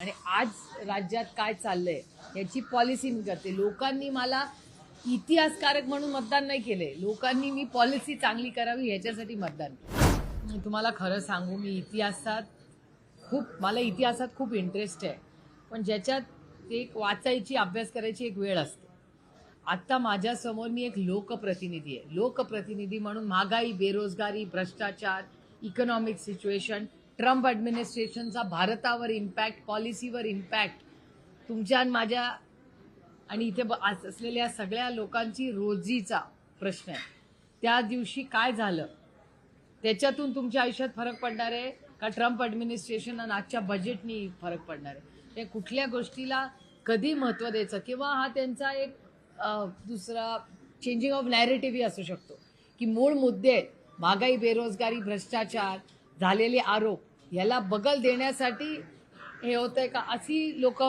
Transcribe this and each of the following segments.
आणि आज राज्यात काय चाललंय याची पॉलिसी मी करते. लोकांनी मला इतिहासकारक म्हणून मतदान नाही केले, लोकांनी मी पॉलिसी चांगली करावी ह्याच्यासाठी मतदान केलं. मी तुम्हाला खरं सांगू, मला इतिहासात खूप इंटरेस्ट आहे, पण ज्याच्यात एक वाचायची अभ्यास करायची एक वेळ असते. आत्ता माझ्यासमोर मी एक लोकप्रतिनिधी आहे. लोकप्रतिनिधी म्हणून महागाई, बेरोजगारी, भ्रष्टाचार, इकॉनॉमिक सिच्युएशन, ट्रम्प ॲडमिनिस्ट्रेशनचा भारतावर इम्पॅक्ट, पॉलिसीवर इम्पॅक्ट, तुमच्या आणि माझ्या आणि इथे असलेल्या सगळ्या लोकांची रोजीचा प्रश्न आहे. त्या दिवशी काय झालं त्याच्यातून तुमच्या आयुष्यात फरक पडणार आहे का ट्रम्प ॲडमिनिस्ट्रेशन आणि आजच्या बजेटनी फरक पडणार आहे? ते कुठल्या गोष्टीला कधी महत्त्व द्यायचं किंवा हा त्यांचा एक दुसरा चेंजिंग ऑफ नॅरेटिव्हही असू शकतो की मूळ मुद्दे महागाई, बेरोजगारी, भ्रष्टाचार, झालेले आरोप याला बगल देण्यासाठी हे होतंय का, अशी लोक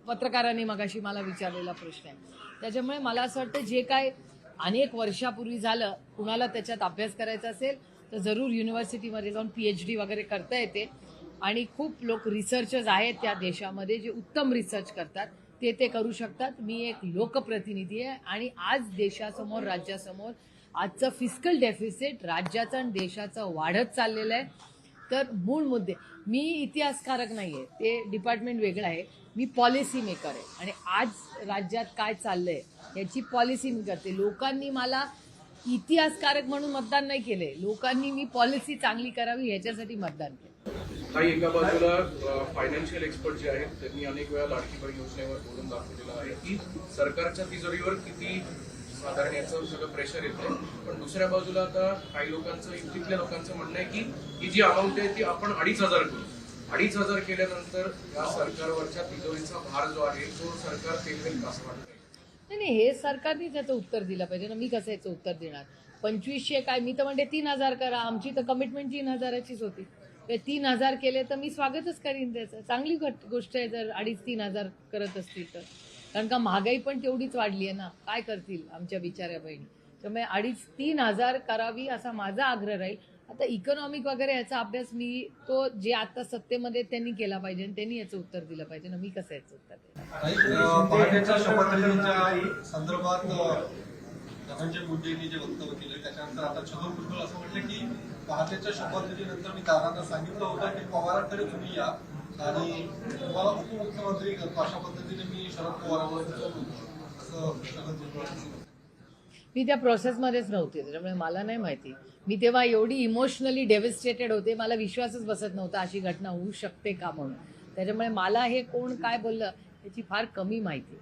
पत्रकारांनी मगाशी मला विचारलेला प्रश्न आहे. त्याच्यामुळे मला असं वाटतं जे काय अनेक वर्षापूर्वी झालं, कुणाला त्याच्यात अभ्यास करायचा असेल तर जरूर युनिव्हर्सिटीमध्ये जाऊन PhD वगैरे करता येते. आणि खूप लोक रिसर्चर्स आहेत त्या देशामध्ये जे उत्तम रिसर्च करतात, ते करू शकतात. मी एक लोकप्रतिनिधी आहे आणि आज देशासमोर, राज्यासमोर आजचं फिस्कल डेफिसिट राज्याचं आणि देशाचं वाढत चाललेलं आहे. तर मूळ मुद्दे, मी इतिहासकारक नाही आहे, ते डिपार्टमेंट वेगळं आहे, मी पॉलिसी मेकर आहे. आणि आज राज्यात काय चाललंय याची पॉलिसी मी करते. लोकांनी मला इतिहासकारक म्हणून मतदान नाही केले, लोकांनी मी पॉलिसी चांगली करावी ह्याच्यासाठी मतदान केलं. काही एका बाजूला फायनान्शियल एक्सपर्ट जे आहेत त्यांनी अनेक वेळा लाडकी बहीण योजनेवर बोलून दाखवलेलं आहे की सरकारच्या तिजोरीवर किती साधारण याचं सगळं प्रेशर येतं. पण दुसऱ्या बाजूला आता काही लोकांचं, युतीतल्या लोकांचं म्हणणं आहे की ही जी अमाऊंट आहे ती आपण 2,500 करू. 2,500 केल्यानंतर या सरकारवरच्या तिजोरीचा भार जो आहे तो सरकार पेलवेल असं वाटतंय. नाही, हे सरकारनेच याचं उत्तर दिलं पाहिजे ना. मी कसं याचं उत्तर देणार? 2500 काय, मी तर म्हणते 3,000 करा. आमची तर कमिटमेंट 3,000चीच होती. ते 3,000 केले तर मी स्वागतच करीन त्याचं. चांगली गोष्ट आहे जर 2,500-3,000 करत असतील तर. कारण का महागाई पण तेवढीच वाढली आहे ना. काय करतील आमच्या बिचाऱ्या बहिणी? त्यामुळे 2,500-3,000 करावी असा माझा आग्रह राहील. आता इकॉनॉमिक वगैरे याचा अभ्यास तो जे आता सत्तेमध्ये त्यांनी केला पाहिजे आणि त्यांनी याचं उत्तर दिलं पाहिजे ना. मी कसं याचं उत्तर देणार? पहाटेच्या शपथविधीच्या संदर्भात धनंजय मुंडेंनी जे वक्तव्य केलं त्याच्यानंतर आता छगन भुजबळ असं म्हटलं की पहाटेच्या शपथविधीनंतर मी दादांना सांगितलं होतं की पवारांकडे तुम्ही या आणि तुम्हाला उपमुख्यमंत्री करतो, अशा पद्धतीने मी शरद पवारांवर असं छगन भुजबळ. मी त्या प्रोसेसमध्येच नव्हते, त्याच्यामुळे मला नाही माहिती. मी तेव्हा एवढी इमोशनली डेव्हिस्टेटेड होते, मला विश्वासच बसत नव्हता अशी घटना होऊ शकते का म्हणून. त्याच्यामुळे मला हे कोण काय बोललं याची फार कमी माहिती.